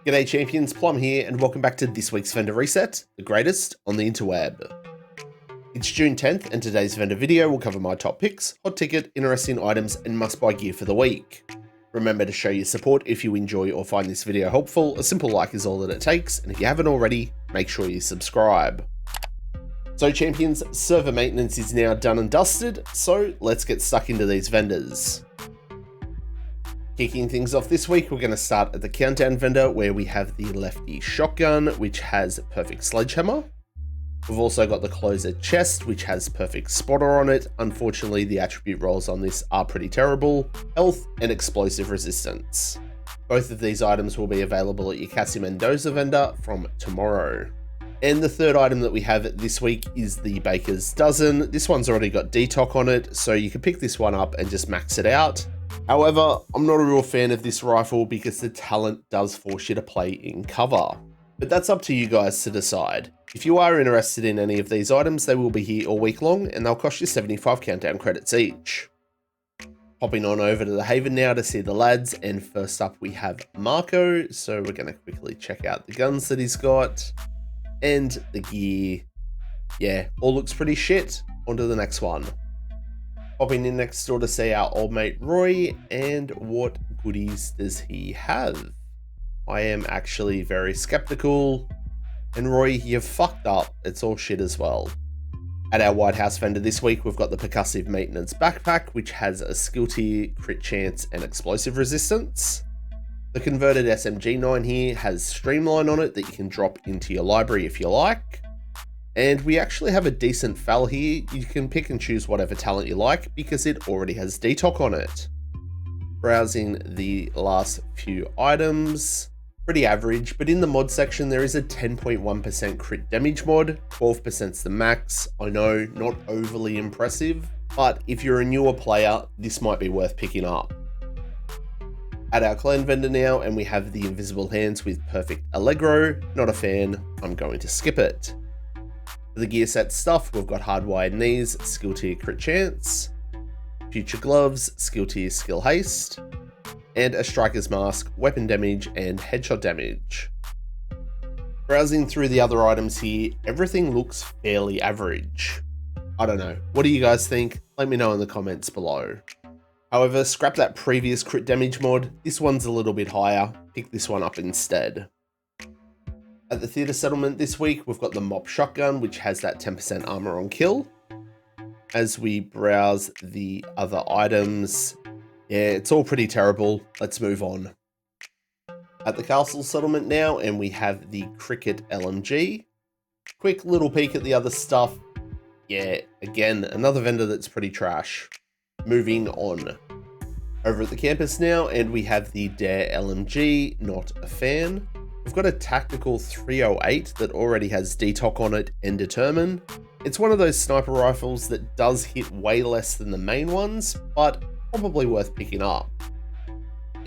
G'day champions, Plum here, and welcome back to this week's vendor reset, the greatest on the interweb. It's June 10th, and today's vendor video will cover my top picks, hot ticket, interesting items, and must-buy gear for the week. Remember to show your support if you enjoy or find this video helpful. A simple like is all that it takes, and if you haven't already, make sure you subscribe. So champions, server maintenance is now done and dusted, so let's get stuck into these vendors. Kicking things off this week, we're going to start at the countdown vendor where we have the lefty shotgun, which has perfect sledgehammer. We've also got the closer chest, which has perfect spotter on it. Unfortunately, the attribute rolls on this are pretty terrible. Health and explosive resistance. Both of these items will be available at your Cassie Mendoza vendor from tomorrow. And the third item that we have this week is the Baker's Dozen. This one's already got DTOC on it, so you can pick this one up and just max it out. However, I'm not a real fan of this rifle because the talent does force you to play in cover. But that's up to you guys to decide. If you are interested in any of these items, they will be here all week long and they'll cost you 75 countdown credits each. Hopping on over to the Haven now to see the lads, and first up we have Marco, so we're going to quickly check out the guns that he's got. And the gear, yeah, all looks pretty shit. On to the next one. Popping in next door to see our old mate Roy, and what goodies does he have? I am actually very skeptical, and Roy, you've fucked up, it's all shit as well. At our White House vendor this week, we've got the percussive maintenance backpack, which has a skill tier, crit chance, and explosive resistance. The converted SMG9 here has streamline on it that you can drop into your library if you like. And we actually have a decent FAL here. You can pick and choose whatever talent you like because it already has DTOC on it. Browsing the last few items, pretty average, but in the mod section there is a 10.1% crit damage mod, 12%'s the max. I know, not overly impressive, but if you're a newer player, this might be worth picking up. At our clan vendor now, and we have the invisible hands with perfect Allegro. Not a fan, I'm going to skip it. For the gear set stuff, we've got hardwired knees, skill tier crit chance, future gloves, skill tier skill haste, and a striker's mask, weapon damage, and headshot damage. Browsing through the other items here, everything looks fairly average. I don't know, what do you guys think? Let me know in the comments below. However, scrap that previous crit damage mod, this one's a little bit higher, pick this one up instead. At the theater settlement this week, we've got the mop shotgun, which has that 10% armor on kill. As we browse the other items, yeah, it's all pretty terrible. Let's move on. At the castle settlement now, and we have the cricket LMG. Quick little peek at the other stuff. Yeah, again, another vendor that's pretty trash. Moving on. Over at the campus now, and we have the Dare LMG, not a fan. We've got a tactical 308 that already has DTOC on it and Determine. It's one of those sniper rifles that does hit way less than the main ones, but probably worth picking up.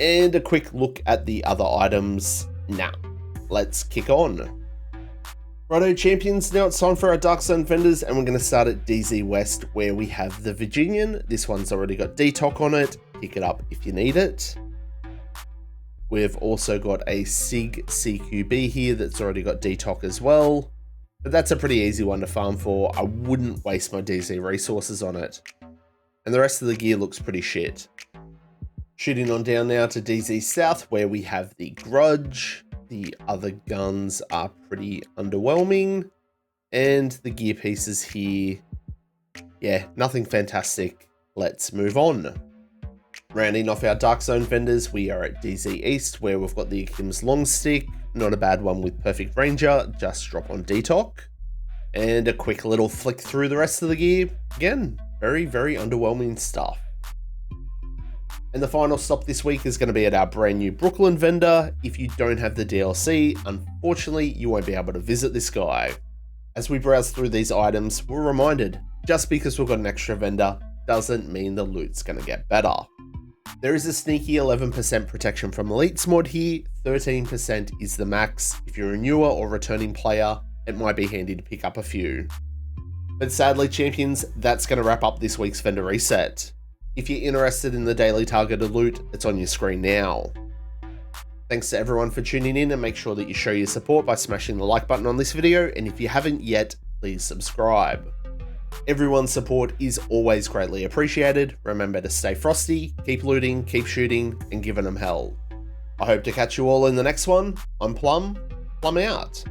And a quick look at the other items. Now, let's kick on. Righto champions, now it's time for our Dark Zone vendors, and we're going to start at DZ West where we have the Virginian. This one's already got DTOC on it, pick it up if you need it. We've also got a SIG CQB here that's already got DTOC as well, but that's a pretty easy one to farm for. I wouldn't waste my DZ resources on it. And the rest of the gear looks pretty shit. Shooting on down now to DZ South where we have the Grudge. The other guns are pretty underwhelming, and the gear pieces here, yeah, nothing fantastic. Let's move on. Rounding off our Dark Zone vendors, we are at DZ East where we've got the Akim's Long Stick, not a bad one with Perfect Ranger, just drop on DTOC. And a quick little flick through the rest of the gear. Again, very, very underwhelming stuff. And the final stop this week is going to be at our brand new Brooklyn vendor. If you don't have the DLC, unfortunately, you won't be able to visit this guy. As we browse through these items, we're reminded, just because we've got an extra vendor doesn't mean the loot's going to get better. There is a sneaky 11% protection from elites mod here, 13% is the max. If you're a newer or returning player, it might be handy to pick up a few. But sadly champions, that's going to wrap up this week's vendor reset. If you're interested in the daily targeted loot, it's on your screen now. Thanks to everyone for tuning in, and make sure that you show your support by smashing the like button on this video, and if you haven't yet, please subscribe. Everyone's support is always greatly appreciated. Remember to stay frosty, keep looting, keep shooting, and giving them hell. I hope to catch you all in the next one. I'm Plum out.